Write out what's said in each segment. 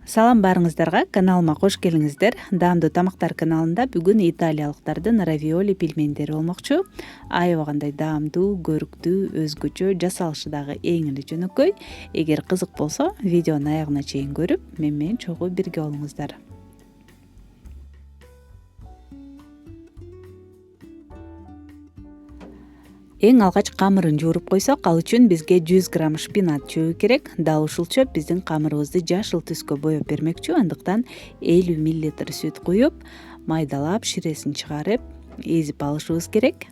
Салам барыңыздарга, каналыма кош келиңиздер. Даамдуу тамактар каналында бүгүн италиялыктардын равиоли пельмендери болмокчу. Аябагандай даамдуу, көрүктүү, өзгөчө, жасалышы дагы эң эле жөнөкөй. Эгер кызык болсо, видеону аягына чейин көрүп, мен менен чогуу бирге болуңуздар. Эң алгач камырын жууруп койсок, ал үчүн бизге 100 грамм шпинат чөбү керек. Дал ушул чөп биздин камырыбызды жашыл түскө боеп бермекчү. Андыктан 50 мл сүт куюп, майдалап, ширесин чыгарып, эзип алышыбыз керек.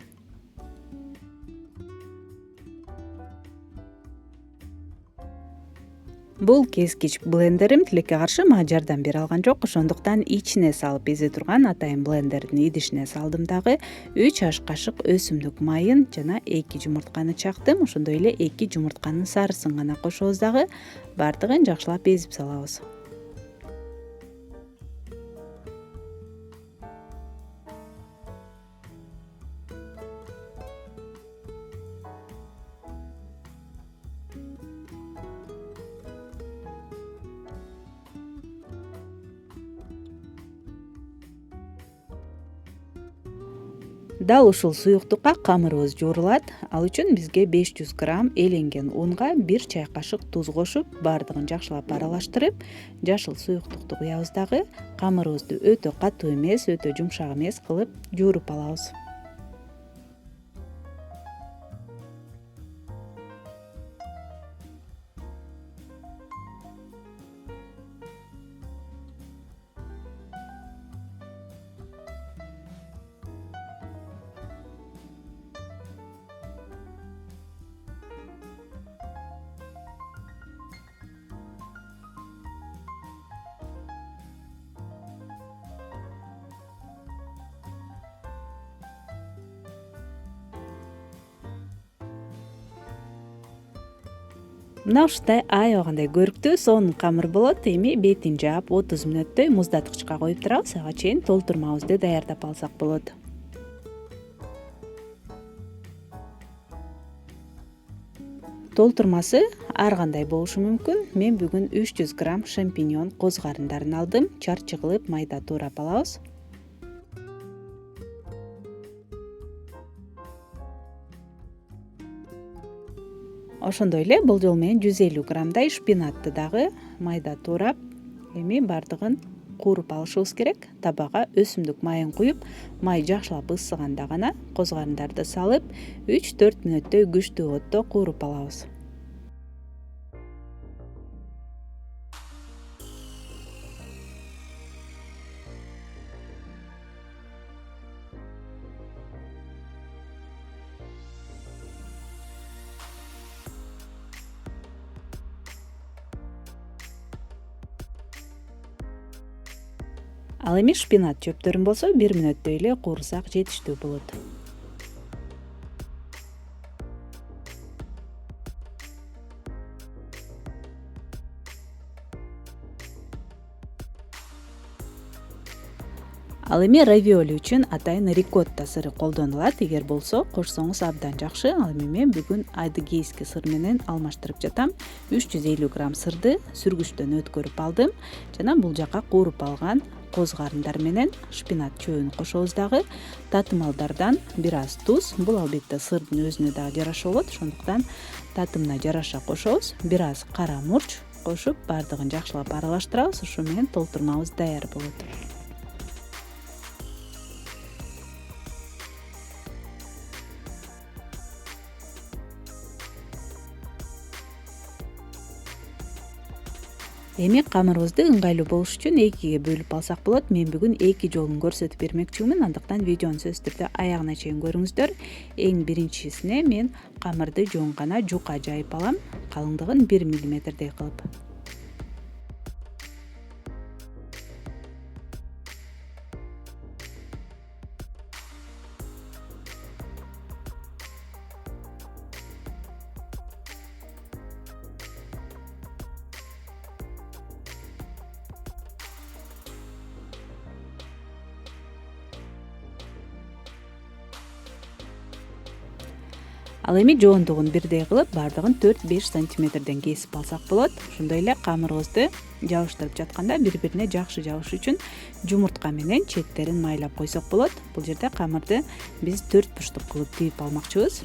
Бул кескич блендерим тилекке каршы мага жардам бере алган жок, ошондуктан ичине салып эзе турган атайын блендердин идишине салдым дагы. 3 аш кашык өсүмдүк майын жана 2 жумуртканы чактым. Ошондой эле 2 жумуртканын сарысын гана кошобуз дагы. Бардыгын жакшылап эзип салабыз. Дал ушул суюктукка камырыбыз жуурулат. Ал үчүн бизге 500 грамм эленген унга 1 чай кашык туз кошуп, бардыгын жакшылап аралаштырып, жашыл суюктукту куябыз дагы. Камырыбызды өтө катуу эмес, өтө жумшак эмес кылып жууруп алабыз. Мына ушундай аябагандай көрүктүү сонун камыр болот. Эми бетин жаап 30 мүнөттөй муздаткычка коюп турабыз. Ага чейин толтурмабызды даярдап алсак болот. Толтурмасы ар кандай болушу мүмкүн. Мен бүгүн 300 грамм шампиньон коз карындарын алдым. Чарчы кылып майда туурап алабыз. Ошондой эле бул жолу менен 150 граммдай шпинатты дагы майда туурап, эми бардыгын кууруп алышыбыз керек. Табага өсүмдүк майын куюп, май жакшылап ысыганда гана коз карындарды салып, 3-4 мүнөттөй күчтүү отто кууруп алабыз. Ал эми шпинат чөптөрүн болсо 1 мүнөттөй эле куурсак жетиштүү болот. Ал эми равиоли үчүн атайын рикотта сыры колдонулат. Эгер болсо кошсоңуз абдан жакшы. Ал эми мен бүгүн адыгейский сыр менен алмаштырып жатам. 350 грамм сырды сүргүчтөн өткөрүп алдым. Жана бул жака кууруп алган коз карындар менен шпинат чөбүн кошобуз дагы. Татымалдардан бир аз туз. Бул албетте сырдын өзүнө дагы жараша болот. Ошондуктан татымына жараша кошобуз. Бир аз кара мурч кошуп, бардыгын жакшылап аралаштырабыз. Ушу менен толтурмабыз даяр болот. Эми камырыбызды ыңгайлуу болуш үчүн экиге бөлүп алсак болот. Мен бүгүн эки жолун көрсөтүп бермекчимин. Андыктан видеону сөзсүз түрдө аягына чейин көрүңүздөр. Эң биринчисине мен камырды жоңкана жука жайып алам. Калыңдыгын 1 мм кылып. Ал эми жоондугун бирдей кылып баардыгын 4-5 сантиметрден кесип алсак болот. Ошондой эле камырыбызды жабыштырып жатканда бири-бирине жакшы жабыш үчүн жумуртка менен четтерин майлап койсок болот. Бул жерде камырды биз 4 бурчтук кылып тийип алмакчыбыз.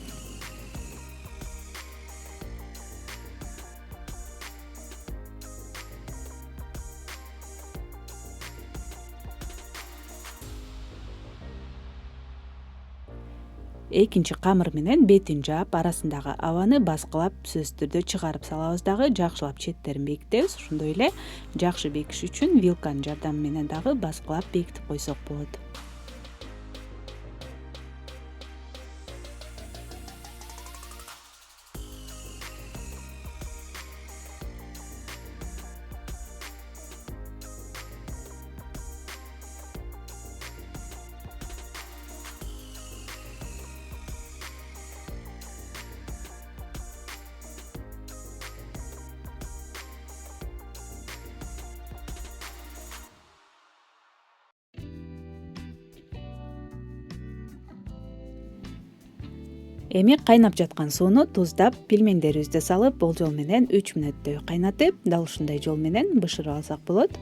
Экинчи камыр менен бетин жаап, арасындагы абаны баскылап сөзсүз түрдө чыгарып салабыз дагы жакшылап четтерин бекитебиз. Ошондой эле жакшы бекиш үчүн вилканын жардамы менен дагы баскылап бекитип койсок болот. Эми кайнап жаткан сууну туздап, пельмендерибизди салып, болжол менен 3 мүнөттөй кайнатып, дал ушундай жол менен бышырып алсак болот.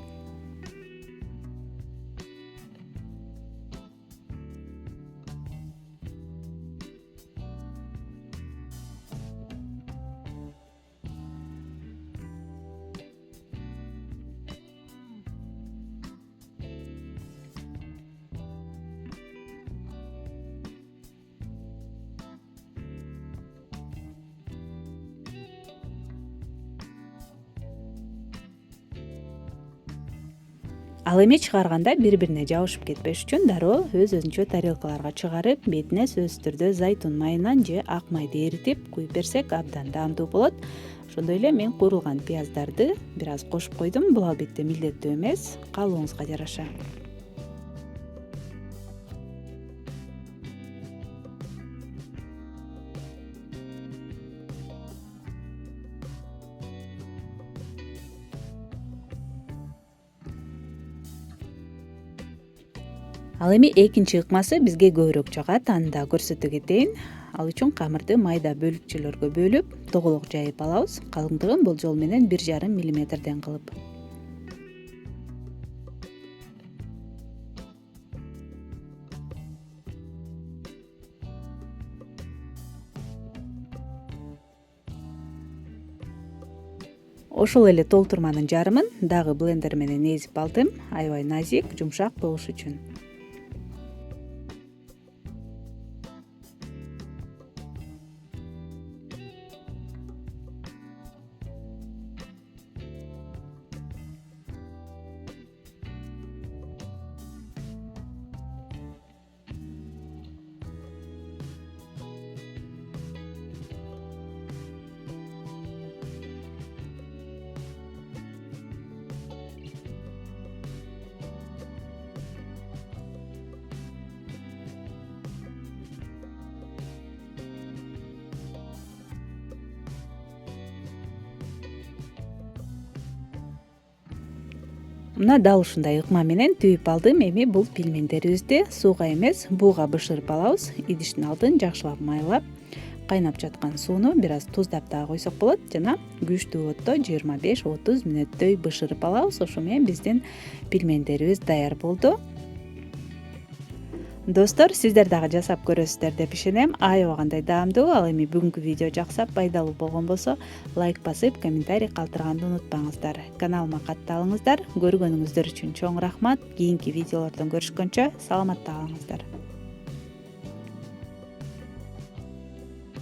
Ал эми чыгарганда бири-бирине жабышып кетпеш үчүн дароо өз-өзүнчө тарелкаларга чыгарып, бетине сөзсүз түрдө зайтун майынан же ак майды эритип куюп берсек абдан даамдуу болот. Ошондой эле мен куурулган пияздарды бир аз кошуп койдум. Бул албетте милдеттүү эмес, каалооңузга жараша. Ал эми экинчи ыкмасы бизге көбүрөөк жагат, аны да көрсөтө кетейин. Ал үчүн камырды майда бөлүкчөлөргө бөлүп, тоголок жайып алабыз. Калыңдыгын болжол менен 1,5 миллиметрден кылып. Ошол эле толтурманын жарымын дагы блендер менен эзип алдым, аябай назик, жумшак болуш үчүн. Мына дал ушундай ыкма менен түйүп алдым. Эми бул пельмендерибизди сууга эмес, бууга бышырып алабыз. Идиштин алдын жакшылап майлап, кайнап жаткан сууну бир аз туздап дагы койсок болот жана күчтүү отто 25-30 мүнөттөй бышырып алабыз. Ошо менен биздин пельмендерибиз даяр болду. Достор, сиздер дагы жасап көрөсүздөр деп ишенем. Аябагандай даамдуу. Ал эми бүгүнкү видео жаксап, пайдалуу болгон болсо, лайк басып, комментарий калтырганды унутпаңыздар. Каналыма катталыңыздар. Көргөнүңүздөр үчүн чоң рахмат. Кийинки видеолордон көрүшкөнчө саламатта калыңыздар.